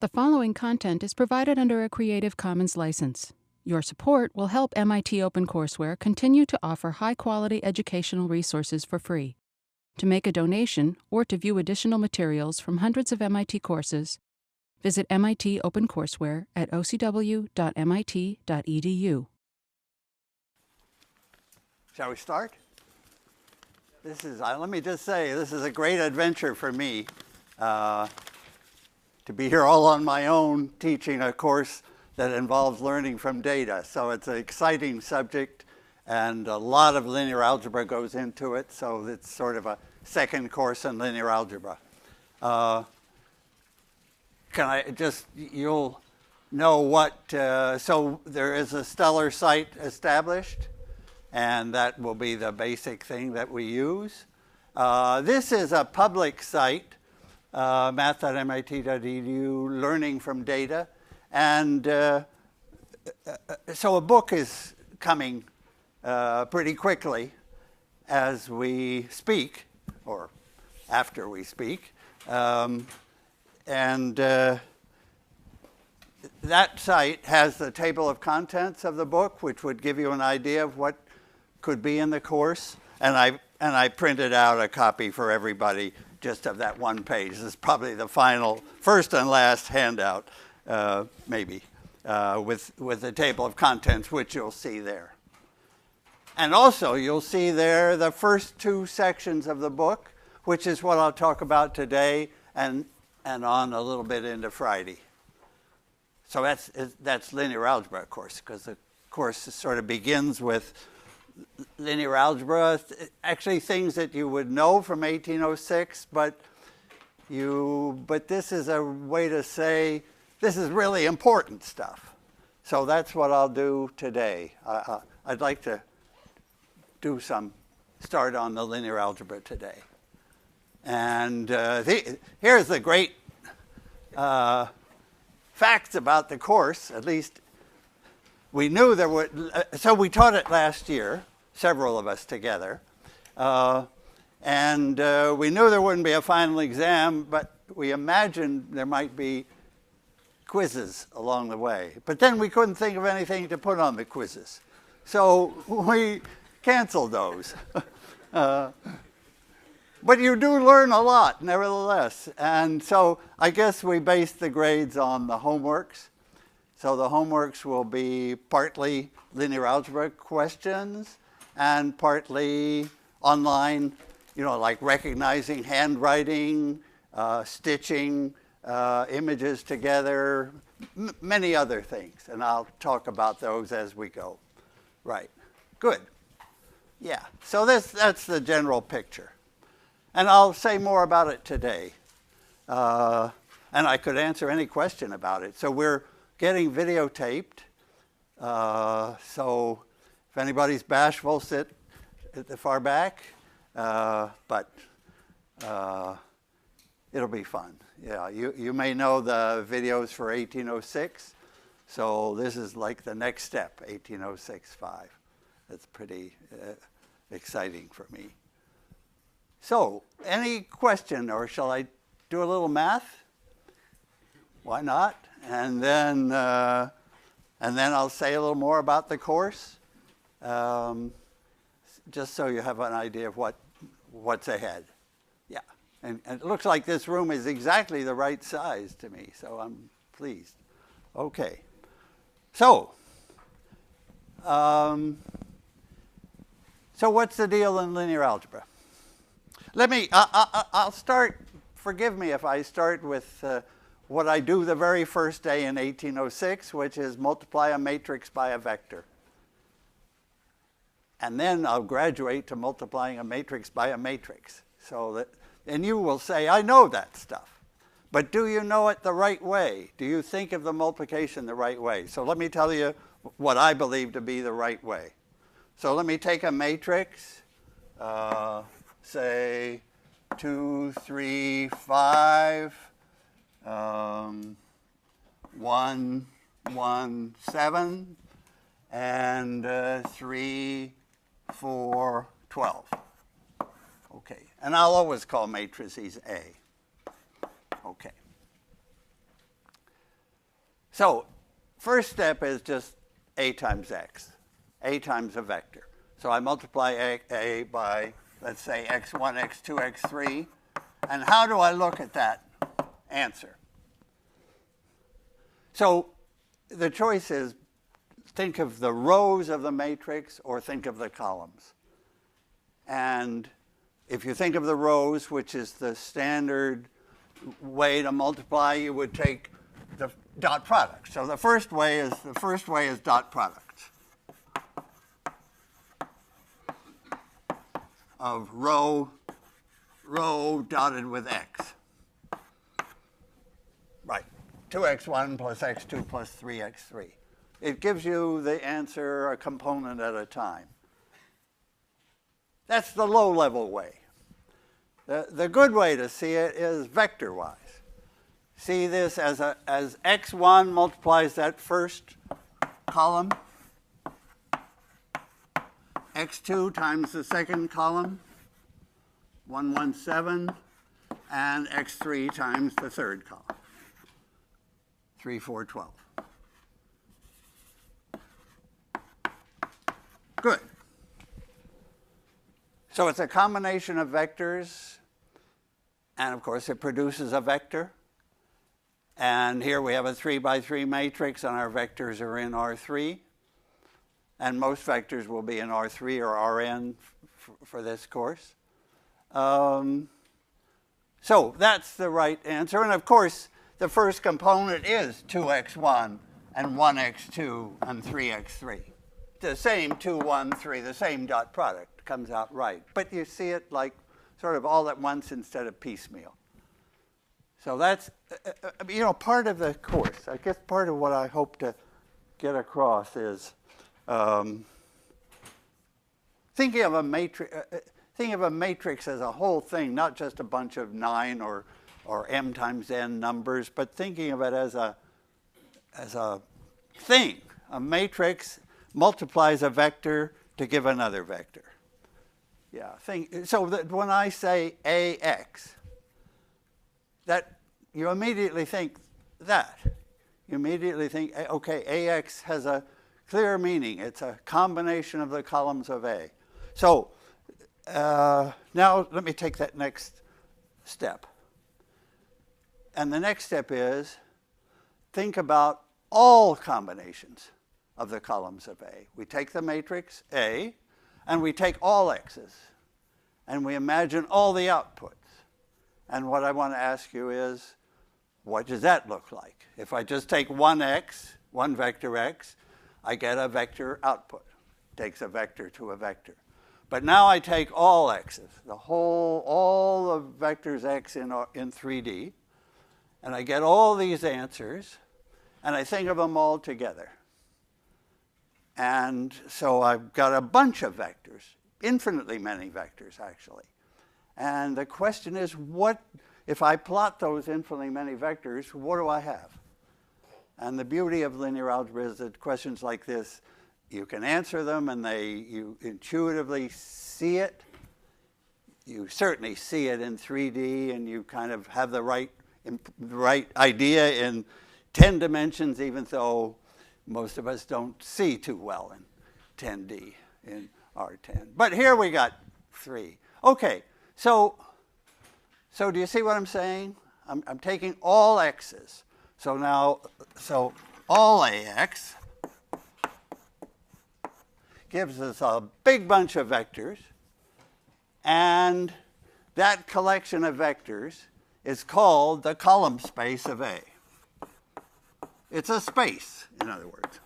The following content is provided under a Creative Commons license. Your support will help MIT OpenCourseware continue to offer high-quality educational resources for free. To make a donation or to view additional materials from hundreds of MIT courses, visit MIT OpenCourseware at ocw.mit.edu. Shall we start? Let me just say, this is a great adventure for me to be here all on my own teaching a course that involves learning from data. So it's an exciting subject, and a lot of linear algebra goes into it, so it's sort of a second course in linear algebra. You'll know what, so there is a Stellar site established, and that will be the basic thing that we use. This is a public site, math.mit.edu, learning from data. And so a book is coming pretty quickly as we speak, or after we speak. That site has the table of contents of the book, which would give you an idea of what could be in the course. And I printed out a copy for everybody just of that one page. This is probably the final, first and last handout, maybe, with the table of contents, which you'll see there. And also, you'll see there the first two sections of the book, which is what I'll talk about today and on a little bit into Friday. So that's linear algebra, of course, because the course sort of begins with linear algebra, actually things that you would know from 1806, but this is a way to say this is really important stuff. So that's what I'll do today. I'd like to do some start on the linear algebra today. And here's the great facts about the course, at least we knew there would, so we taught it last year, several of us together, and we knew there wouldn't be a final exam, but we imagined there might be quizzes along the way. But then we couldn't think of anything to put on the quizzes, so we canceled those. But you do learn a lot, nevertheless. And so I guess we based the grades on the homeworks. So the homeworks will be partly linear algebra questions and partly online, like recognizing handwriting, stitching images together, many other things. And I'll talk about those as we go. Right. Good. Yeah. So that's the general picture. And I'll say more about it today. And I could answer any question about it. So we're getting videotaped. So if anybody's bashful, sit at the far back. But it'll be fun. Yeah, you may know the videos for 1806. So this is like the next step, 1806-5. That's pretty exciting for me. So, any question, or shall I do a little math? Why not? And then I'll say a little more about the course, just so you have an idea of what's ahead. Yeah, and it looks like this room is exactly the right size to me, so I'm pleased. Okay, so what's the deal in linear algebra? I'll start, forgive me if I start with what I do the very first day in 1806, which is multiply a matrix by a vector. And then I'll graduate to multiplying a matrix by a matrix. And you will say, I know that stuff. But do you know it the right way? Do you think of the multiplication the right way? So let me tell you what I believe to be the right way. So let me take a matrix, say 2, 3, 5, 1, 1, 7, and 3, 4, 12. Okay, and I'll always call matrices A. Okay. So first step is just a times x, a times a vector. So I multiply a by, let's say, x1, x2, x3. And how do I look at that answer? So the choice is think of the rows of the matrix or think of the columns. And if you think of the rows, which is the standard way to multiply, you would take the dot product. So the first way is dot product of row dotted with x. Right. 2x1 plus x2 plus 3x3. It gives you the answer a component at a time. That's the low-level way. The good way to see it is vector-wise. See this as x1 multiplies that first column, x2 times the second column, 117, and x3 times the third column, 3, 4, 12. Good. So it's a combination of vectors, and of course it produces a vector. And here we have a 3 by 3 matrix, and our vectors are in R3. And most vectors will be in R3 or Rn for this course. So that's the right answer. And of course, the first component is 2x1 and 1x2 and 3x3. The same 2, 1, 3, the same dot product comes out right. But you see it like sort of all at once instead of piecemeal. So that's, part of the course. I guess part of what I hope to get across is thinking of a matrix as a whole thing, not just a bunch of 9 or m times n numbers, but thinking of it as a thing. A matrix multiplies a vector to give another vector. Yeah. So that when I say AX, that you immediately think that. You immediately think, okay, AX has a clear meaning. It's a combination of the columns of A. So now let me take that next step. And the next step is think about all combinations of the columns of A. We take the matrix A, and we take all x's, and we imagine all the outputs. And what I want to ask you is, what does that look like? If I just take one x, one vector x, I get a vector output. Takes a vector to a vector. But now I take all x's, all the vectors x in 3D, and I get all these answers, and I think of them all together. And so I've got a bunch of vectors, infinitely many vectors, actually. And the question is, what if I plot those infinitely many vectors, what do I have? And the beauty of linear algebra is that questions like this, you can answer them, and you intuitively see it. You certainly see it in 3D, and you kind of have the right idea in 10 dimensions, even though most of us don't see too well in 10D in R10. But here we got 3. Okay, so do you see what I'm saying? I'm taking all x's. So all AX gives us a big bunch of vectors, and that collection of vectors is called the column space of A. It's a space, in other words.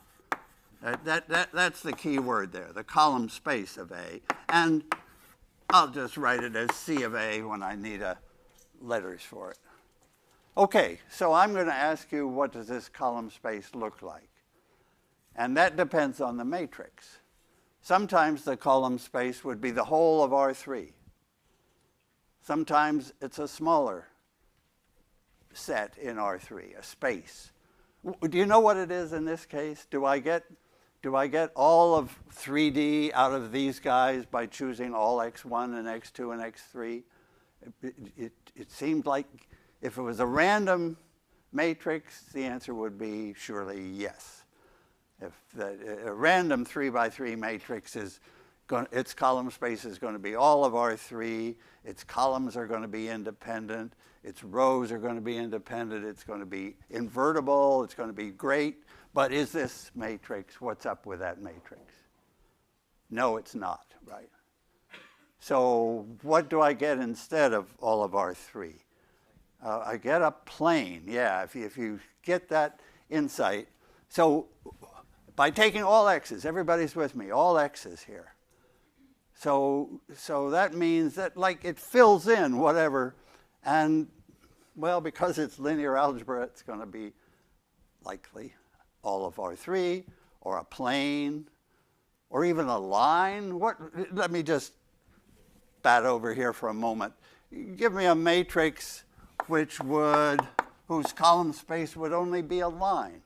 That's the key word there, the column space of A. And I'll just write it as C of A when I need letters for it. Okay, so I'm going to ask you, what does this column space look like? And that depends on the matrix. Sometimes the column space would be the whole of R3. Sometimes it's a smaller set in R3, a space. Do you know what it is in this case? Do I get all of 3D out of these guys by choosing all x1 and x2 and x3? It seems like if it was a random matrix? The answer would be surely yes. If a random 3 by 3 matrix is its column space is going to be all of R3, its columns are going to be independent, its rows are going to be independent, it's going to be invertible, it's going to be great. But is this matrix, what's up with that matrix? No, it's not, right? So what do I get instead of all of R3? I get a plane, yeah, if you get that insight. So by taking all x's, everybody's with me, all x's here. So that means that like it fills in whatever, and well, because it's linear algebra, it's going to be likely all of R3, or a plane, or even a line. Let me just bat over here for a moment. Give me a matrix whose column space would only be a line.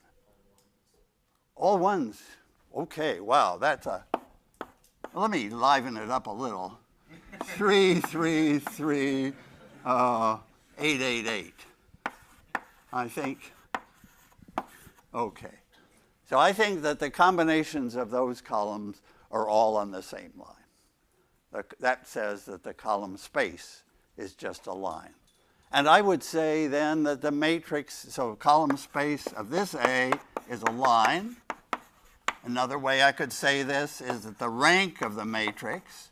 All ones. Okay, wow, let me liven it up a little. 3, 3, 3, 8, 8, 8. I think, okay. So I think that the combinations of those columns are all on the same line. That says that the column space is just a line. And I would say then that the matrix, so column space of this A is a line. Another way I could say this is that the rank of the matrix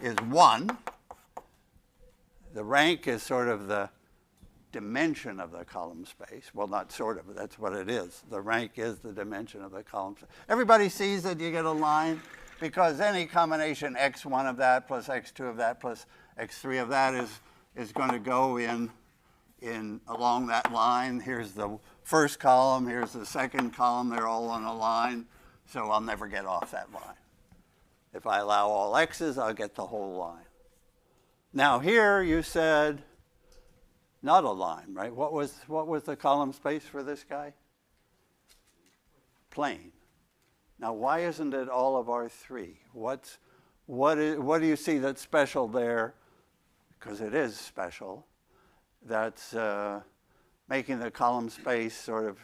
is 1. The rank is sort of the dimension of the column space. Well, not sort of, that's what it is. The rank is the dimension of the column space. Everybody sees that you get a line because any combination x1 of that plus x2 of that plus x3 of that is going to go in along that line. Here's the first column, here's the second column, they're all on a line, so I'll never get off that line. If I allow all x's, I'll get the whole line. Now here you said not a line, right? What was the column space for this guy? Plane. Now why isn't it all of R3? What do you see that's special there? Because it is special. That's making the column space sort of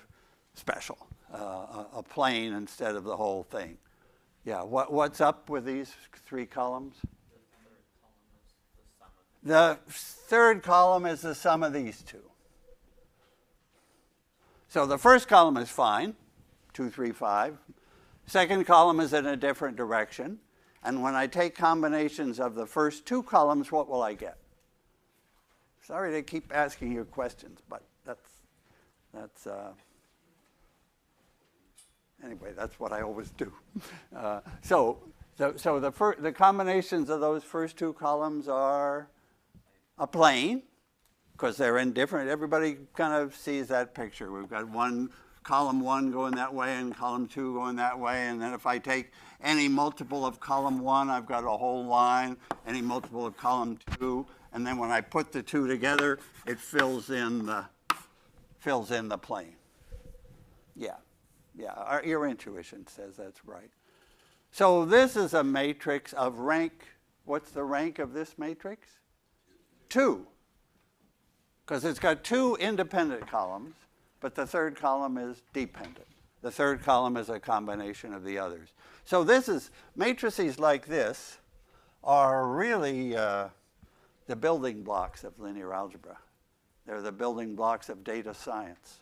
special, a plane instead of the whole thing. Yeah, what's up with these 3 columns? The third column is the sum of these 2. So the first column is fine, 2, 3, 5. Second column is in a different direction. And when I take combinations of the first 2 columns, what will I get? Sorry to keep asking you questions, but anyway, that's what I always do. So the combinations of those first 2 columns are a plane, because they're indifferent. Everybody kind of sees that picture. We've got column 1 going that way and column 2 going that way, and then if I take any multiple of column 1, I've got a whole line, any multiple of column 2, and then when I put the 2 together, it fills in the plane. Yeah, your intuition says that's right. So this is a matrix of rank. What's the rank of this matrix? 2. Because it's got 2 independent columns, but the third column is dependent. The third column is a combination of the others. So matrices like this are really the building blocks of linear algebra. They're the building blocks of data science.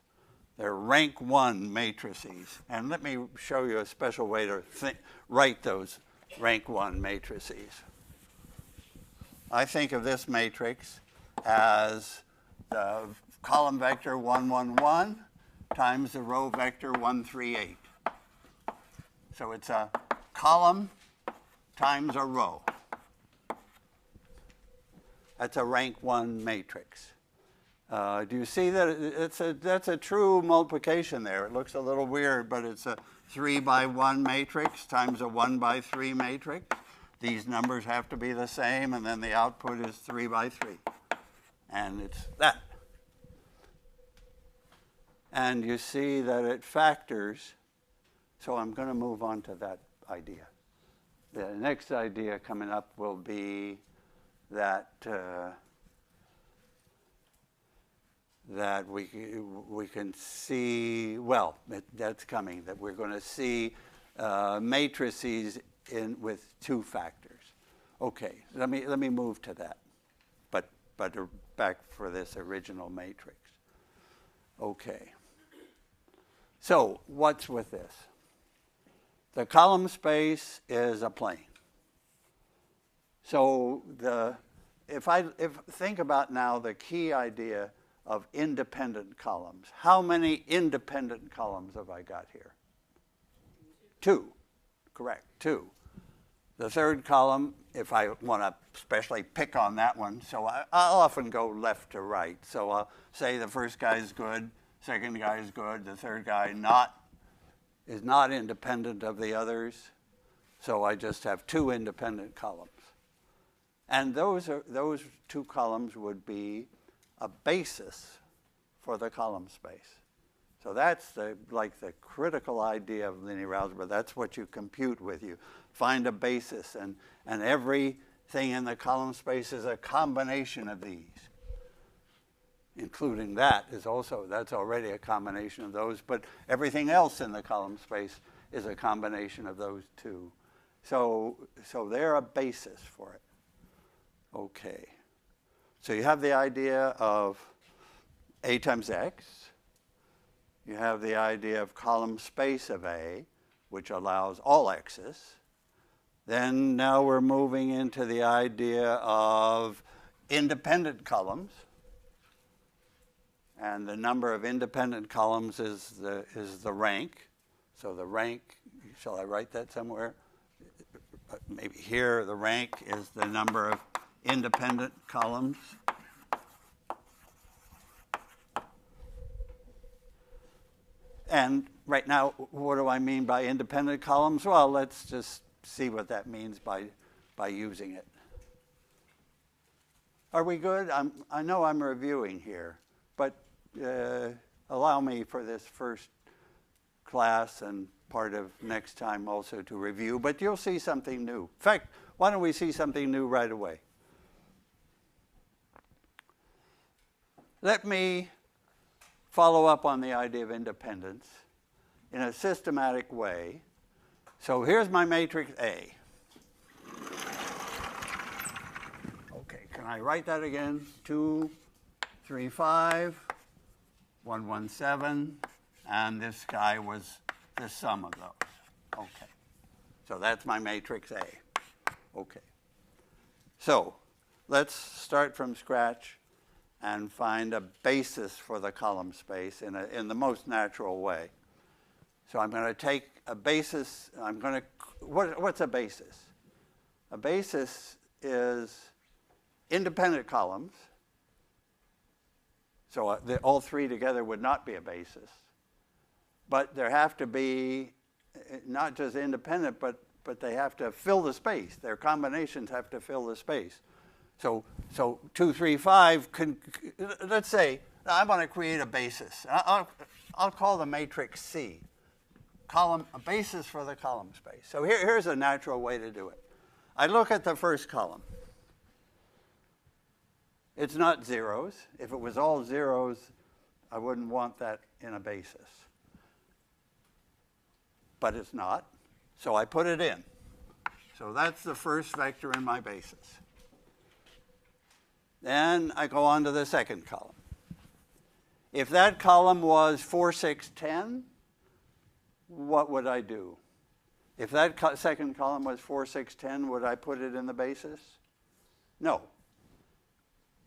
They're rank 1 matrices. And let me show you a special way to write those rank 1 matrices. I think of this matrix as the column vector 1, 1, 1 times the row vector 1, 3, 8. So it's a column times a row. That's a rank 1 matrix. Do you see that that's a true multiplication there? It looks a little weird, but it's a 3 by 1 matrix times a 1 by 3 matrix. These numbers have to be the same, and then the output is 3 by 3. And it's that. And you see that it factors. So I'm going to move on to that idea. The next idea coming up will be that that we can see, well, that's coming, that we're going to see matrices with two factors. Okay, let me move to that, but back for this original matrix. Okay, so what's with this? The column space is a plane. So if think about now the key idea of independent columns. How many independent columns have I got here? Two, correct, two. The third column, if I want to especially pick on that one, so I'll often go left to right. So I'll say the first guy is good, second guy is good, the third guy is not independent of the others. So I just have two independent columns. And those two columns would be a basis for the column space. So that's the critical idea of linear algebra. That's what you compute with. You find a basis, and everything in the column space is a combination of these. Including that's already a combination of those, but everything else in the column space is a combination of those two. So they're a basis for it. Okay. So you have the idea of A times X. You have the idea of column space of A, which allows all X's. Then now we're moving into the idea of independent columns. And the number of independent columns is the rank. So the rank, shall I write that somewhere? Maybe here, the rank is the number of independent columns. And right now, what do I mean by independent columns? Well, let's just see what that means by using it. Are we good? I know I'm reviewing here, but allow me for this first class and part of next time also to review, but you'll see something new. In fact, why don't we see something new right away? Let me follow up on the idea of independence in a systematic way. So here's my matrix A. Okay, can I write that again? 2, 3, 5, 1, 1, 7, and this guy was the sum of those. Okay, so that's my matrix A. Okay, so let's start from scratch and find a basis for the column space in the most natural way. So I'm going to take a basis. What's a basis? A basis is independent columns. So all three together would not be a basis. But there have to be not just independent, but they have to fill the space. Their combinations have to fill the space. So 2, 3, 5 can, let's say I want to create a basis. I'll call the matrix C, a basis for the column space. So here's a natural way to do it. I look at the first column. It's not zeros. If it was all zeros, I wouldn't want that in a basis. But it's not, so I put it in. So that's the first vector in my basis. Then I go on to the second column. If that column was 4, 6, 10, what would I do? If that second column was 4, 6, 10, would I put it in the basis? No.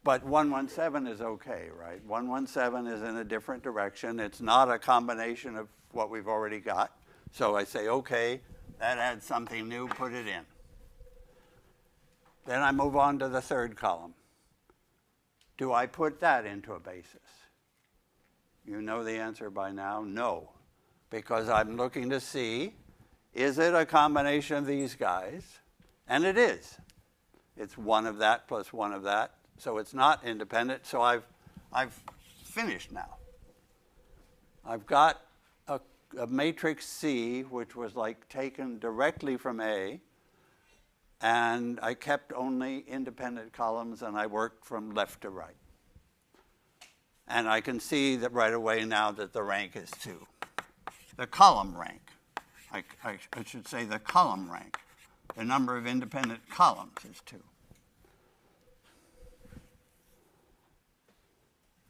But 1, 1, 7 is okay, right? 1, 1, 7 is in a different direction. It's not a combination of what we've already got. So I say, okay, that adds something new, put it in. Then I move on to the third column. Do I put that into a basis? You know the answer by now, no. Because I'm looking to see, is it a combination of these guys? And it is. It's one of that plus one of that. So it's not independent. So I've finished now. I've got a matrix C, which was like taken directly from A, and I kept only independent columns, and I worked from left to right. And I can see that right away now that the rank is 2. The column rank. I should say the column rank. The number of independent columns is 2.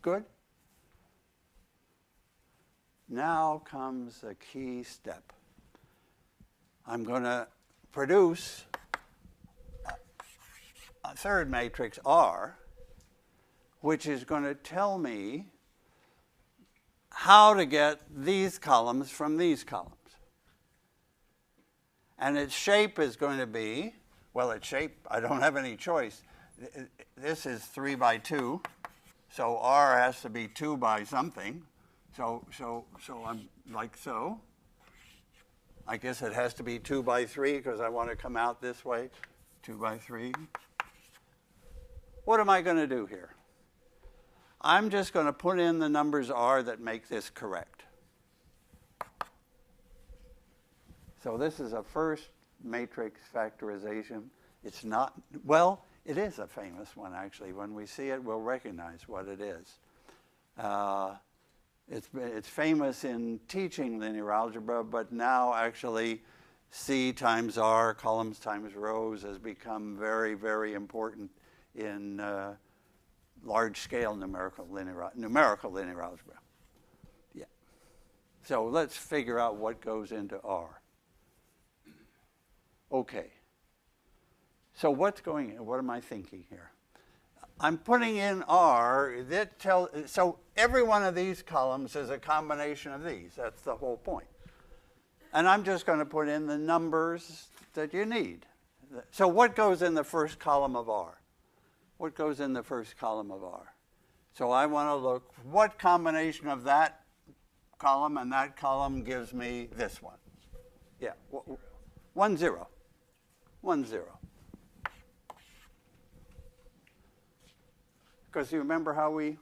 Good? Now comes a key step. I'm going to produce a third matrix R, which is going to tell me how to get these columns from these columns. And its shape is going to be, well, its shape, I don't have any choice. This is 3 by 2, so R has to be 2 by something. So I'm like so. I guess it has to be 2 by 3 because I want to come out this way, 2 by 3. What am I going to do here? I'm just going to put in the numbers R that make this correct. So this is a first matrix factorization. It's not, well, it is a famous one, actually. When we see it, we'll recognize what it is. It's famous in teaching linear algebra, but now actually C times R, columns times rows, has become very, very important in large-scale numerical linear algebra. Yeah. So let's figure out what goes into R. Okay. So what's going in? What am I thinking here? I'm putting in R. So every one of these columns is a combination of these. That's the whole point. And I'm just going to put in the numbers that you need. So what goes in the first column of R? What goes in the first column of R? So I want to look, what combination of that column and that column gives me this one? Yeah, 1, 0. 1, 0. Because you remember how we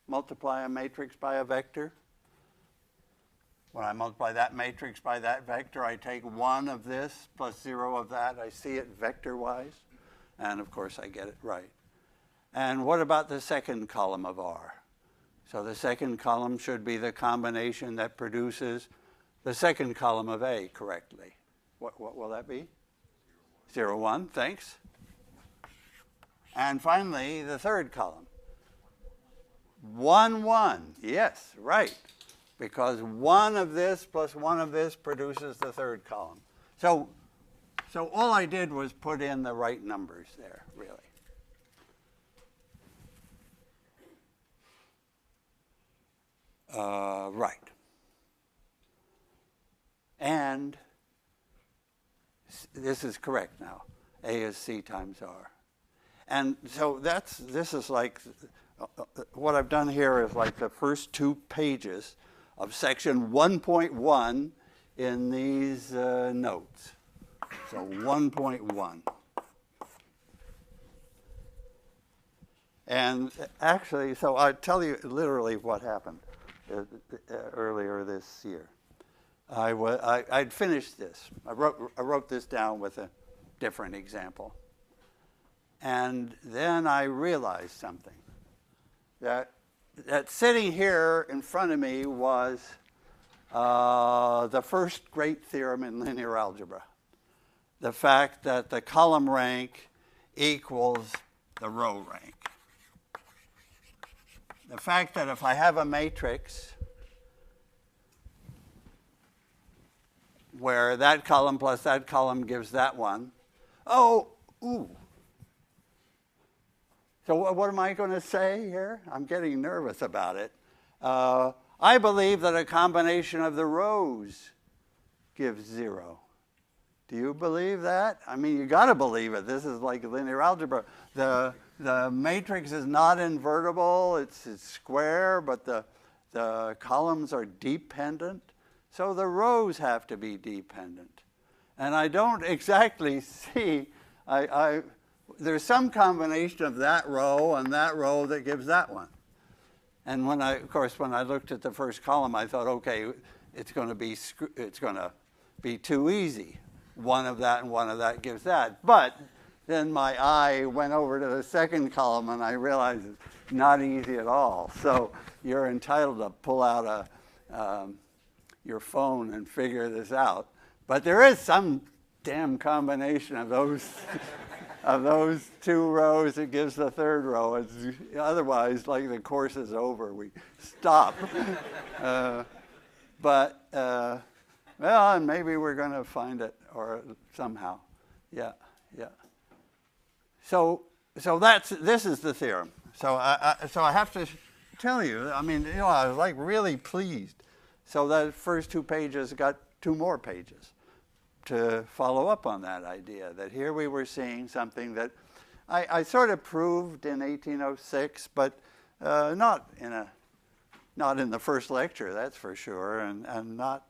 multiply a matrix by a vector? When I multiply that matrix by that vector, I take 1 of this plus 0 of that. I see it vector-wise. And, of course, I get it right. And what about the second column of R? So the second column should be the combination that produces the second column of A correctly. What will that be? 0, 1, thanks. And finally, the third column. 1, 1, yes, right. Because 1 of this plus 1 of this produces the third column. So all I did was put in the right numbers there, really. Right. And this is correct now. A is C times R. And so this is like, what I've done here is like the first 2 pages of section 1.1 in these notes. So 1.1. And actually, so I'll tell you literally what happened earlier this year. I'd finished this. I wrote this down with a different example. And then I realized something. That sitting here in front of me was the first great theorem in linear algebra. The fact that the column rank equals the row rank. The fact that if I have a matrix where that column plus that column gives that one, So what am I going to say here? I'm getting nervous about it. I believe that a combination of the rows gives 0. Do you believe that? I mean, you got to believe it. This is like linear algebra. The matrix is not invertible. It's square, but the columns are dependent. So the rows have to be dependent. And I don't exactly see, there's some combination of that row and that row that gives that one. And when I looked at the first column, I thought, okay, it's going to be too easy. One of that and one of that gives that. But then my eye went over to the second column, and I realized not easy at all. So you're entitled to pull out your phone and figure this out. But there is some damn combination of those of those two rows that gives the third row. Otherwise, like, the course is over. We stop. Well, and maybe we're going to find it or somehow. Yeah. So this is the theorem. So I have to tell you, I mean, I was like really pleased. So that first 2 pages got 2 more pages to follow up on that idea, that here we were seeing something that I sort of proved in 1806, but not in the first lecture, that's for sure, and not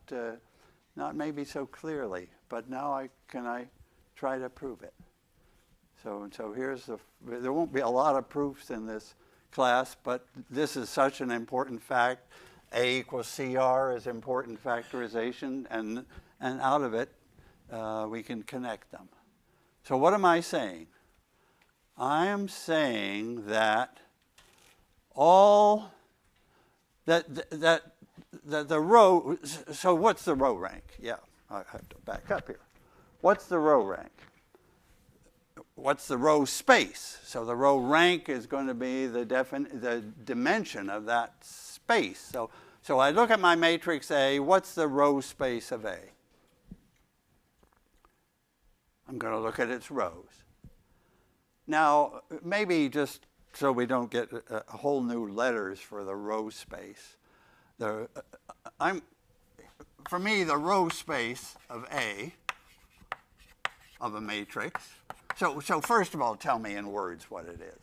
maybe so clearly. But now I try to prove it. So here's there won't be a lot of proofs in this class, but this is such an important fact. A equals CR is important factorization, and out of it, we can connect them. So what am I saying? I am saying that the row, so what's the row rank? Yeah, I have to back up here. What's the row rank? What's the row space? So the row rank is going to be the dimension of that space. So I look at my matrix A, what's the row space of A? I'm going to look at its rows. Now, maybe just so we don't get a whole new letters for the row space, for me, the row space of A, of a matrix, so first of all, tell me in words what it is.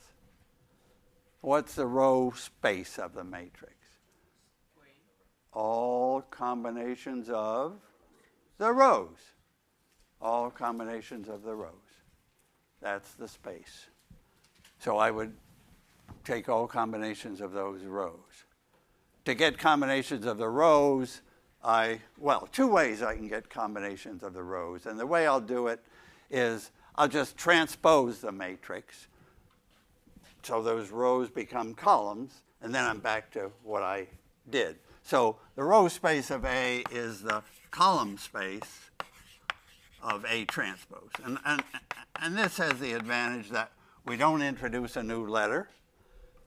What's the row space of the matrix? All combinations of the rows. All combinations of the rows. That's the space. So I would take all combinations of those rows. To get combinations of the rows, 2 ways I can get combinations of the rows. And the way I'll do it is I'll just transpose the matrix so those rows become columns, and then I'm back to what I did. So the row space of A is the column space of A transpose. And this has the advantage that we don't introduce a new letter.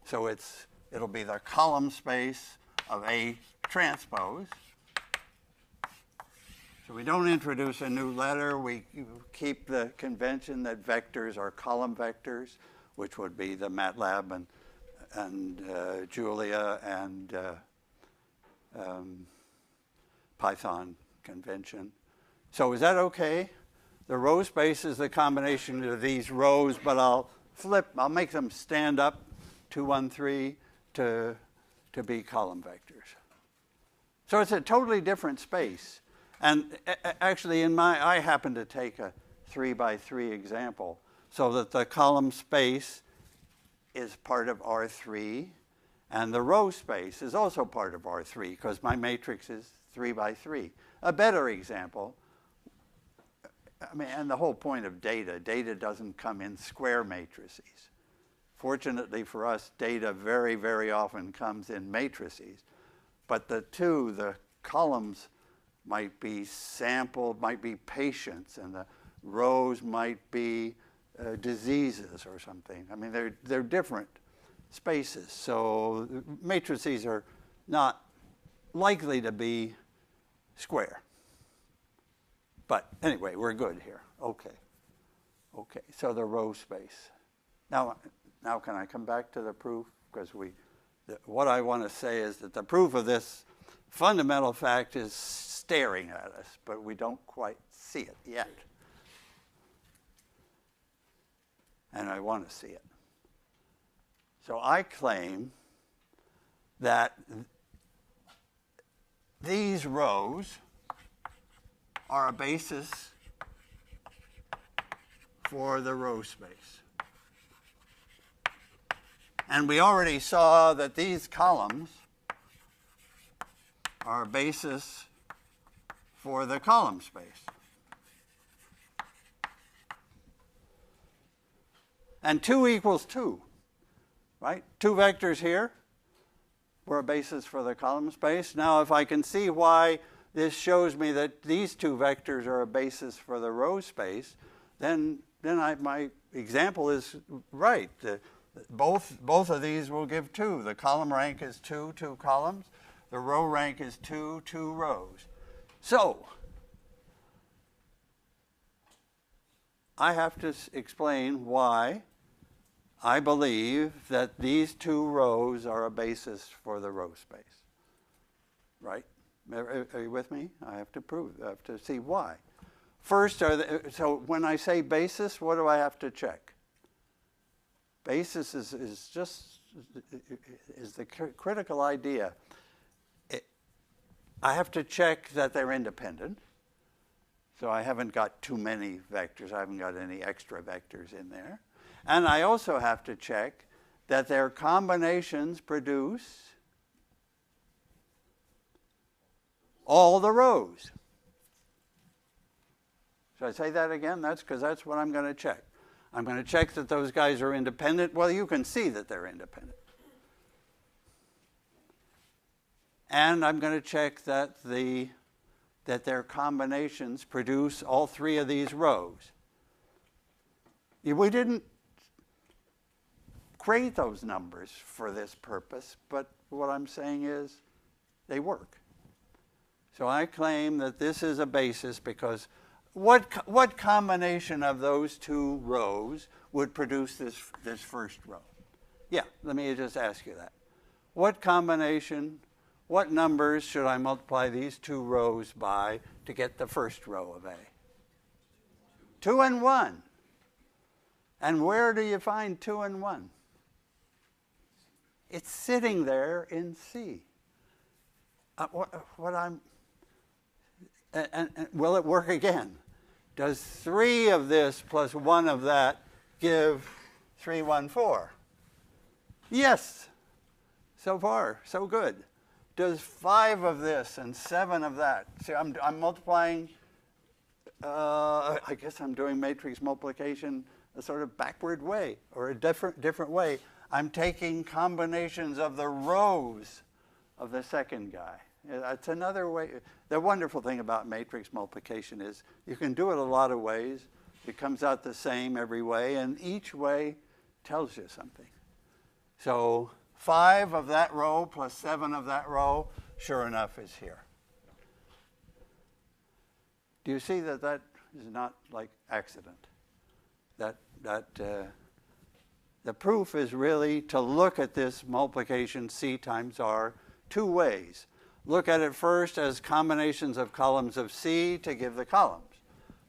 So it'll be the column space of A transpose. So we don't introduce a new letter. We keep the convention that vectors are column vectors, which would be the MATLAB and Julia and Python convention. So is that okay? The row space is the combination of these rows, but I'll make them stand up 2, 1, 3 to be column vectors. So it's a totally different space. And actually, I happen to take a 3 by 3 example so that the column space is part of R3, and the row space is also part of R3 because my matrix is 3 by 3. A better example, and the whole point of data doesn't come in square matrices. Fortunately for us, data very, very often comes in matrices. But the columns might be sampled, might be patients, and the rows might be diseases or something. I mean, they're different spaces. So matrices are not likely to be square. But anyway, we're good here. Okay, so the row space. Now can I come back to the proof? Because what I want to say is that the proof of this fundamental fact is staring at us, but we don't quite see it yet. And I want to see it. So I claim that these rows are a basis for the row space. And we already saw that these columns are a basis for the column space. And 2 equals 2. right? Two vectors here were a basis for the column space. Now, if I can see why this shows me that these two vectors are a basis for the row space, then my example is right. Both of these will give 2. The column rank is 2 columns. The row rank is 2 rows. So I have to explain why I believe that these 2 rows are a basis for the row space. Right? Are you with me? I have to prove. I have to see why. First, so when I say basis, what do I have to check? Basis is the critical idea. I have to check that they're independent. So I haven't got too many vectors. I haven't got any extra vectors in there. And I also have to check that their combinations produce all the rows. Should I say that again? That's because that's what I'm going to check. I'm going to check that those guys are independent. Well, you can see that they're independent. And I'm going to check that their combinations produce all 3 of these rows. We didn't create those numbers for this purpose, but what I'm saying is they work. So I claim that this is a basis because what combination of those 2 rows would produce this first row? Yeah, let me just ask you that. What combination, what numbers should I multiply these 2 rows by to get the first row of A? 2 and 1. And where do you find 2 and 1? It's sitting there in C. And will it work again? Does 3 of this plus 1 of that give 3, 1, 4? Yes. So far, so good. Does 5 of this and 7 of that? See, I'm multiplying, I guess I'm doing matrix multiplication a sort of backward way or a different way. I'm taking combinations of the rows of the second guy. It's another way. The wonderful thing about matrix multiplication is you can do it a lot of ways. It comes out the same every way, and each way tells you something. So 5 of that row plus 7 of that row, sure enough, is here. Do you see that that is not like accident? The proof is really to look at this multiplication C times R 2 ways. Look at it first as combinations of columns of C to give the columns.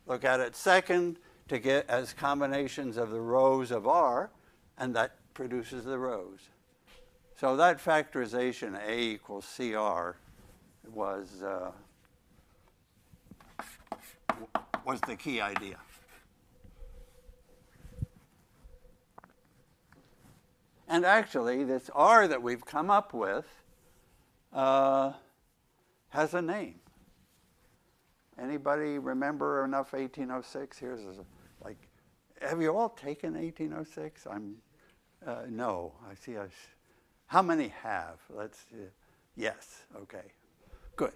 Look at it second to get as combinations of the rows of R, and that produces the rows. So that factorization A equals CR was the key idea. And actually, this R that we've come up with has a name. Anybody remember enough 1806? Here's like, have you all taken 1806? No. I see. How many have? Let's. Yes. Okay. Good.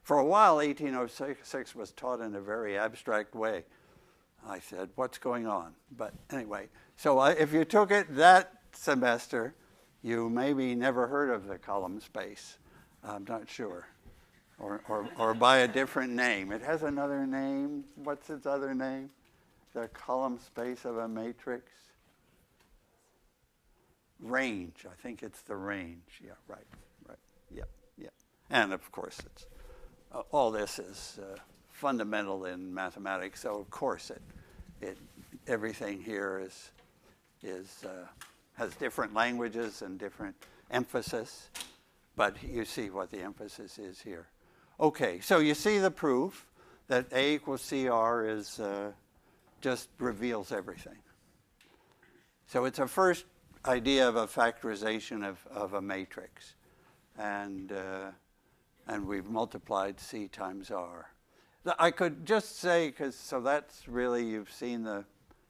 For a while, 1806 was taught in a very abstract way. I said, "What's going on?" But anyway, so if you took it that semester, you maybe never heard of the column space. I'm not sure. Or by a different name. It has another name. What's its other name? The column space of a matrix. Range. I think it's the range. Yeah, right. Yep. And of course, it's all this is fundamental in mathematics. So of course, everything here has different languages and different emphasis, but you see what the emphasis is here. Okay, so you see the proof that A equals CR is just reveals everything. So it's a first idea of a factorization of a matrix, and we've multiplied C times R. I could just say, so that's really, you've seen the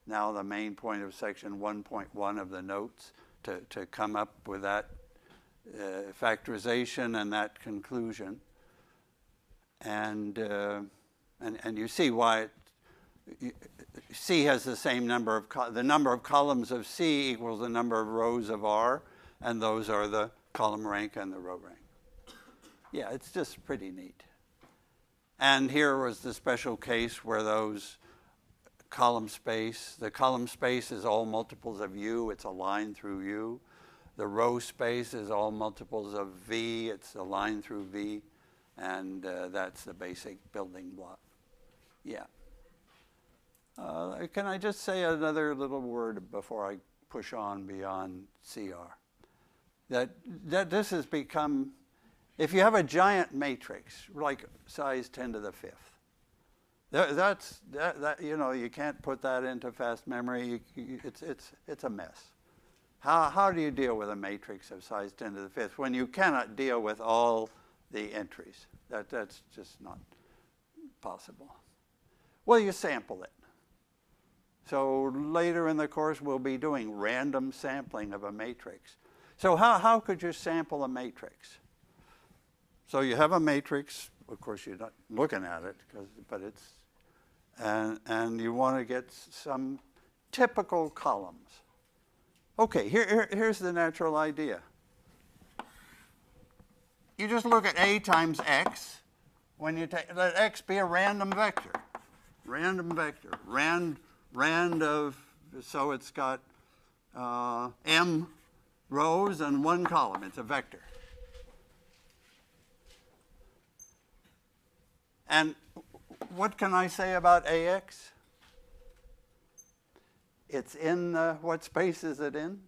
now the main point of section 1.1 of the notes to come up with that factorization and that conclusion. And you see why C has the same number of, the number of columns of C equals the number of rows of R, and those are the column rank and the row rank. Yeah, it's just pretty neat. And here was the special case where those column space, the column space is all multiples of U, it's a line through U. The row space is all multiples of V, it's a line through V, and that's the basic building block. Yeah. Can I just say another little word before I push on beyond CR? That this has become, if you have a giant matrix, like size 10 to the 5th, that you know, you can't put that into fast memory. It's a mess. How do you deal with a matrix of size 10 to the 5th when you cannot deal with all the entries? That's just not possible. Well, you sample it. So later in the course, we'll be doing random sampling of a matrix. So how could you sample a matrix? So you have a matrix. Of course, you're not looking at it, but it's, and you want to get some typical columns. Okay, here's the natural idea. You just look at A times X. When you let X be a random vector. Random vector. Rand of, so it's got M rows and 1 column. It's a vector. And what can I say about AX? It's in what space is it in?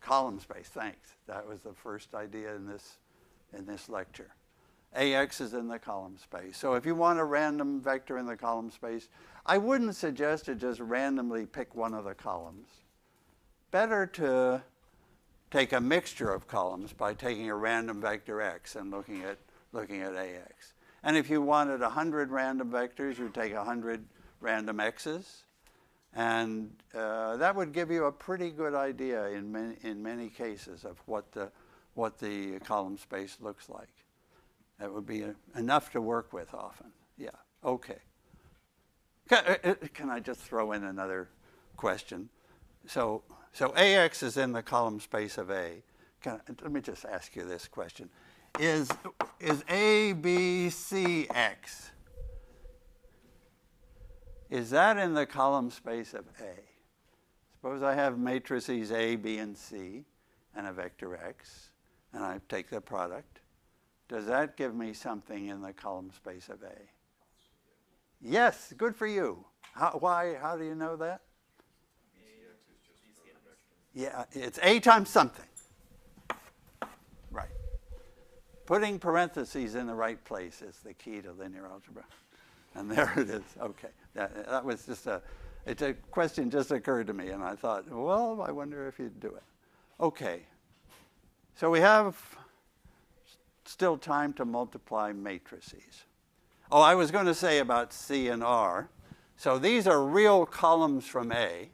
Column space. Thanks. That was the first idea in this lecture. AX is in the column space. So if you want a random vector in the column space, I wouldn't suggest to just randomly pick one of the columns. Better to take a mixture of columns by taking a random vector X and looking at AX. And if you wanted 100 random vectors, you'd take 100 random X's. And that would give you a pretty good idea in many cases of what the column space looks like. That would be enough to work with often. Yeah, okay. Can I just throw in another question? So AX is in the column space of A. Let me just ask you this question. Is A, B, C, X, is that in the column space of A? Suppose I have matrices A, B, and C, and a vector X, and I take the product. Does that give me something in the column space of A? Yes, good for you. Why? How do you know that? Yeah, it's A times something. Right. Putting parentheses in the right place is the key to linear algebra. And there it is. Okay. That was just a question just occurred to me, and I thought, well, I wonder if you'd do it. Okay. So we have still time to multiply matrices. Oh, I was going to say about C and R. So these are real columns from A,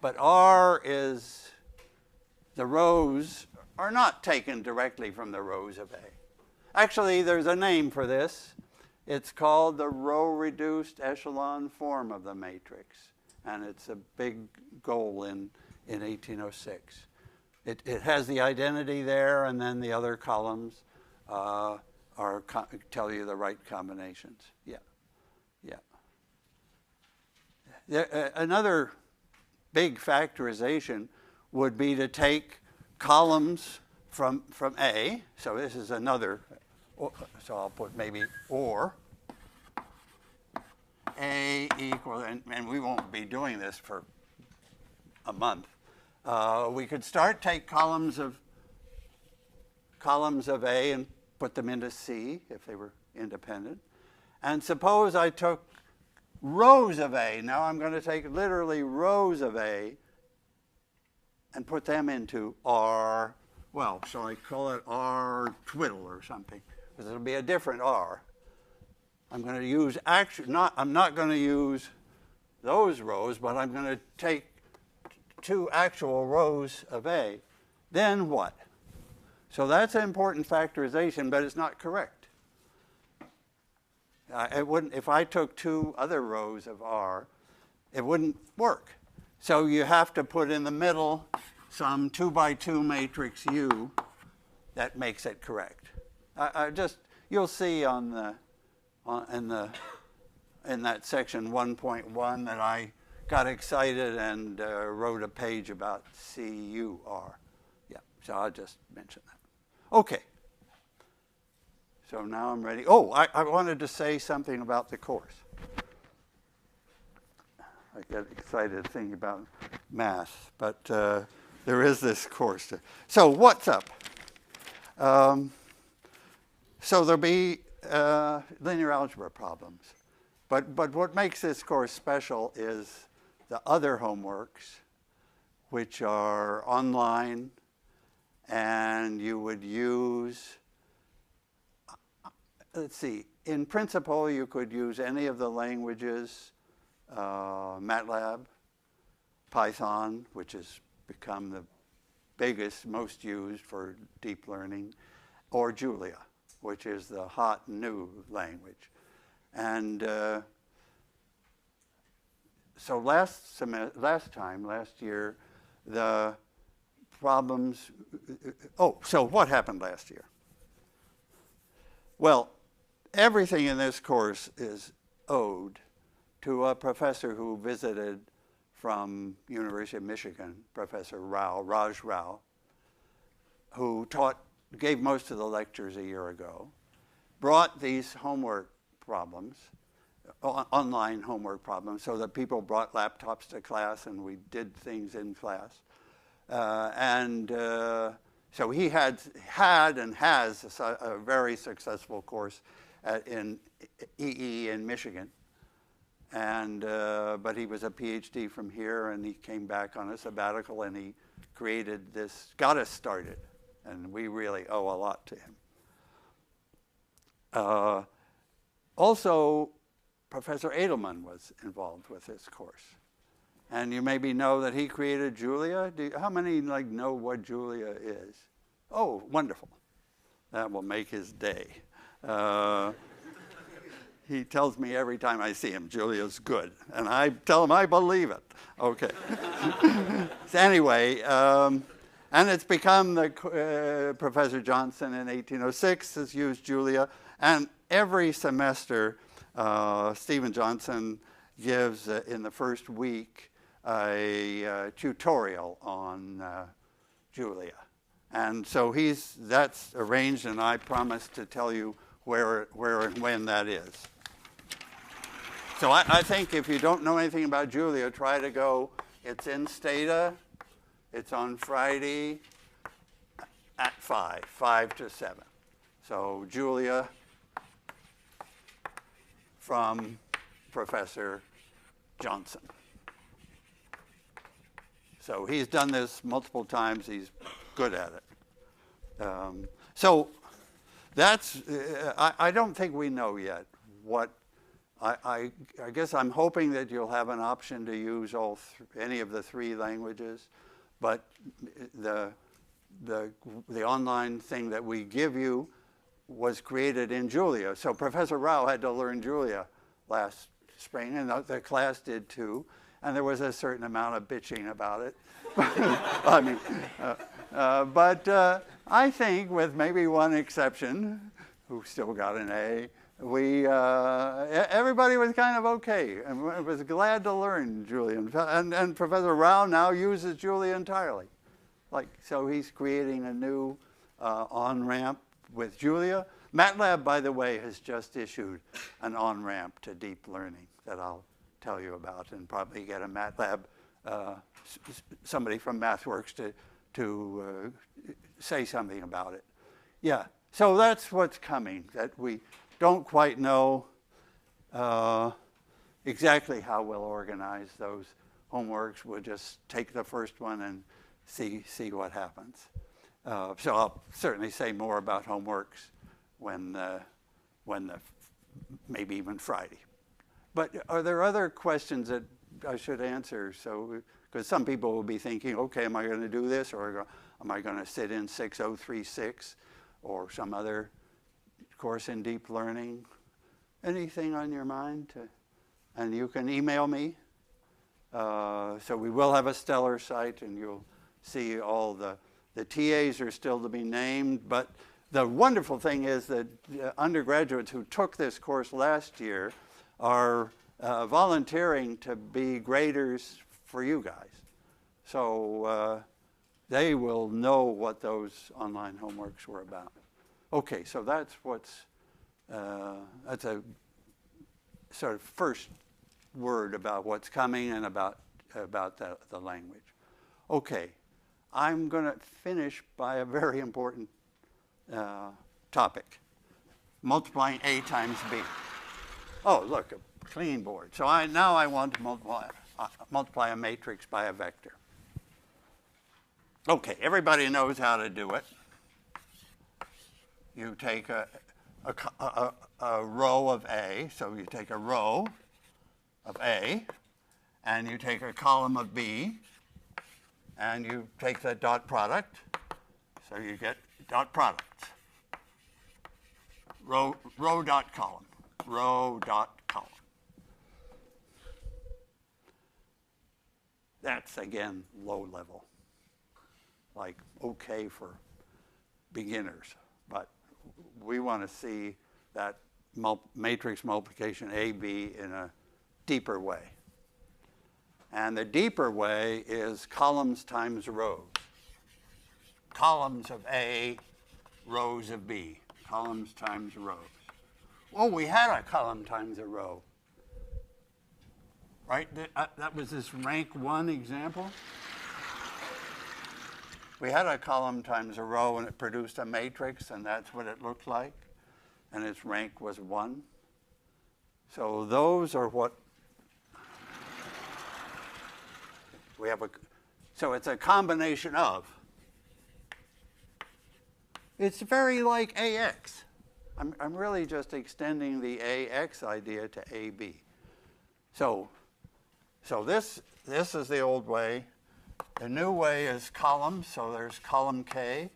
but R is, the rows are not taken directly from the rows of A. Actually, there's a name for this. It's called the row-reduced echelon form of the matrix, and it's a big goal in 1806. It has the identity there, and then the other columns tell you the right combinations. Yeah, yeah. Another big factorization would be to take columns from A. So this is another. So I'll put maybe or A equals, and we won't be doing this for a month. We could take columns of A and put them into C if they were independent. And suppose I took rows of A. Now I'm going to take literally rows of A and put them into R. Well, shall I call it R twiddle or something? Because it'll be a different R. I'm going to use I'm not going to use those rows, but I'm going to take 2 actual rows of A, then what? So that's an important factorization, but it's not correct. It wouldn't, if I took 2 other rows of R, it wouldn't work. So you have to put in the middle some 2 by 2 matrix U that makes it correct. You'll see in that section 1.1 that I got excited and wrote a page about CUR. Yeah, so I'll just mention that. Okay. So now I'm ready. Oh, I wanted to say something about the course. I get excited thinking about math, but there is this course. So what's up? So there'll be linear algebra problems. But what makes this course special is the other homeworks, which are online, and you would use, let's see, in principle, you could use any of the languages, MATLAB, Python, which has become the biggest, most used for deep learning, or Julia, which is the hot new language. And so last year, the problems, so what happened last year? Well, everything in this course is owed to a professor who visited from University of Michigan, Professor Raj Rao, who gave most of the lectures a year ago, brought these homework problems, online homework problems, so that people brought laptops to class and we did things in class. So he had and has a very successful course in EE in Michigan. But he was a PhD from here, and he came back on a sabbatical, and he created this, got us started, and we really owe a lot to him. Also, Professor Edelman was involved with this course. And you maybe know that he created Julia. How many know what Julia is? Oh, wonderful. That will make his day. He tells me every time I see him, Julia's good. And I tell him I believe it. Okay. So anyway, and it's become Professor Johnson in 1806 has used Julia. And every semester, Stephen Johnson gives, in the first week, a tutorial on Julia. And so that's arranged, and I promise to tell you where and when that is. So I think if you don't know anything about Julia, try to go. It's in Stata. It's on Friday at 5 to 7. So Julia from Professor Johnson. So he's done this multiple times. He's good at it. So that's, I don't think we know yet what, I guess I'm hoping that you'll have an option to use any of the 3 languages, but the online thing that we give you was created in Julia. So Professor Rao had to learn Julia last spring, and the class did too. And there was a certain amount of bitching about it. But I think, with maybe one exception, who still got an A, everybody was kind of okay and was glad to learn Julia. And Professor Rao now uses Julia entirely. So he's creating a new on-ramp with Julia. MATLAB, by the way, has just issued an on-ramp to deep learning that I'll tell you about, and probably get a MATLAB, somebody from MathWorks to say something about it. Yeah, so that's what's coming, that we don't quite know exactly how we'll organize those homeworks. We'll just take the first one and see what happens. So I'll certainly say more about homeworks when maybe even Friday. But are there other questions that I should answer. So, because some people will be thinking, okay, am I going to do this, or am I going to sit in 6036 or some other course in deep learning? Anything on your mind? And you can email me. So we will have a stellar site, and you'll see all the TAs are still to be named. But the wonderful thing is that undergraduates who took this course last year are volunteering to be graders for you guys. So they will know what those online homeworks were about. Okay, so that's that's a sort of first word about what's coming and about the language. Okay, I'm going to finish by a very important topic, multiplying A times B. Oh, look, a clean board. So now I want to multiply a matrix by a vector. Okay, everybody knows how to do it. You take a row of A, so you take a row of A, and you take a column of B, and you take the dot product, so you get dot product. Row dot column, row dot column. That's, again, low level, like okay for beginners, but we want to see that matrix multiplication AB in a deeper way. And the deeper way is columns times rows. Columns of A, rows of B. Columns times rows. Oh, we had a column times a row. Right? That was this rank 1 example. We had a column times a row, and it produced a matrix, and that's what it looked like. And its rank was 1. So those are what we have. So it's a combination of. It's very like AX. I'm really just extending the AX idea to AB. So this is the old way. The new way is columns, so there's column K.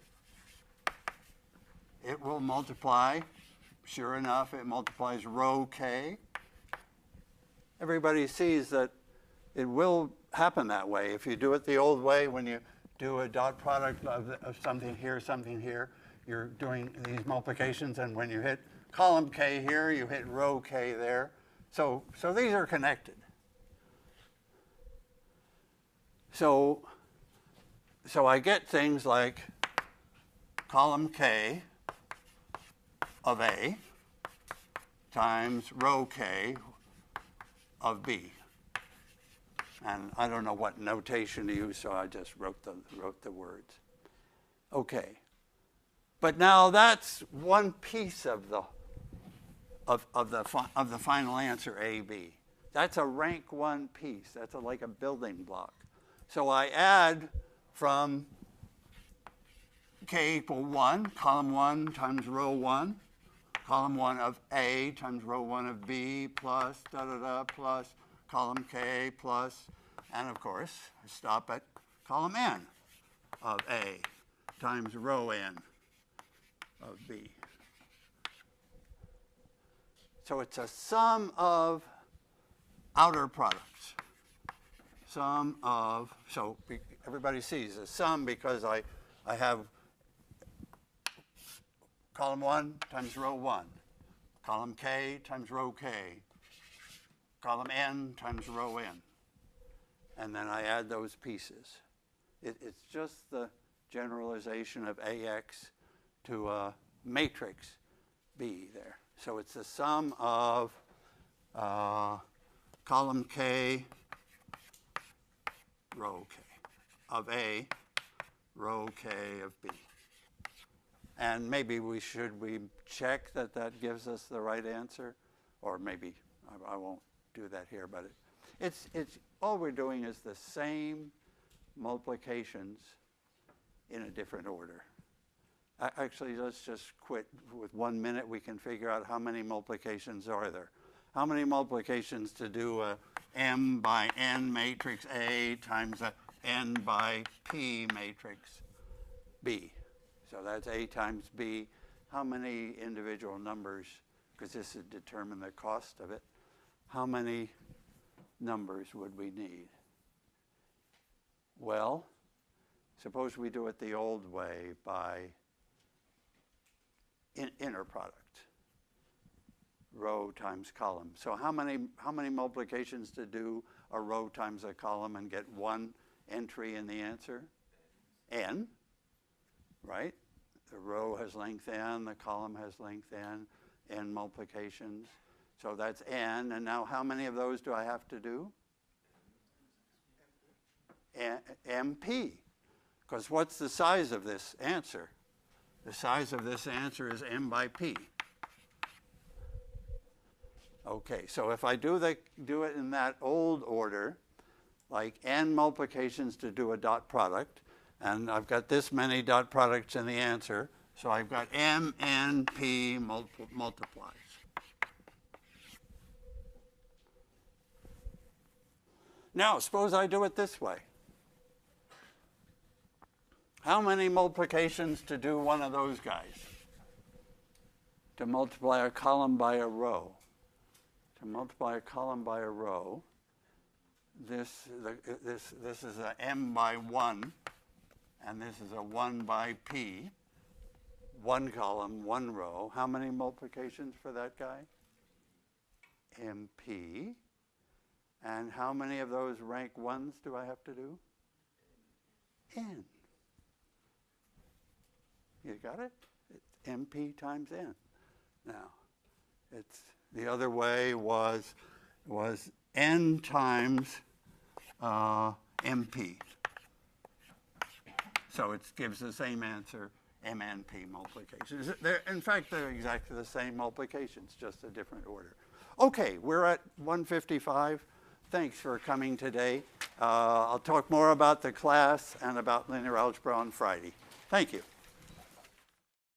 It will multiply. Sure enough, it multiplies row K. Everybody sees that it will happen that way. If you do it the old way, when you do a dot product of something here, you're doing these multiplications, and when you hit column K here, you hit row K there. So these are connected. So I get things like column K of A times row K of B. And I don't know what notation to use, so I just wrote the words. Okay. But now that's one piece of the final answer, AB. That's a rank 1 piece. That's like a building block. So I add from K equal 1, column 1 times row 1, column 1 of A times row 1 of B, plus plus column K plus, and of course, I stop at column N of A times row N of B. So it's a sum of outer products. Sum of, so everybody sees a sum because I have column 1 times row 1, column K times row K, column N times row N. And then I add those pieces. It's just the generalization of AX to a matrix B there. So it's the sum of column K, row K of A, row K of B. And maybe we check that gives us the right answer, or maybe I won't do that here, but it's all we're doing is the same multiplications in a different order. Actually, let's just quit. With 1 minute, we can figure out how many multiplications are there. How many multiplications to do M by N matrix A times a N by P matrix B. So that's A times B. How many individual numbers, because this would determine the cost of it, how many numbers would we need? Well, suppose we do it the old way by inner product, row times column. So how many multiplications to do a row times a column and get one entry in the answer? N, right? The row has length n, the column has length n multiplications. So that's n, and now how many of those do I have to do? MP. Because what's the size of this answer? The size of this answer is m by p. Okay, so if I do it in that old order, like n multiplications to do a dot product, and I've got this many dot products in the answer, so I've got m, n, p multiplies. Now, suppose I do it this way. How many multiplications to do one of those guys? To multiply a column by a row. To multiply a column by a row, this is a m by 1, and this is a 1 by p. One column, one row. How many multiplications for that guy? MP. And how many of those rank 1s do I have to do? N. You got it? It's MP times N. Now, it's the other way was N times MP. So it gives the same answer, MNP multiplications. In fact, they're exactly the same multiplications, just a different order. Okay, we're at 1:55. Thanks for coming today. I'll talk more about the class and about linear algebra on Friday. Thank you.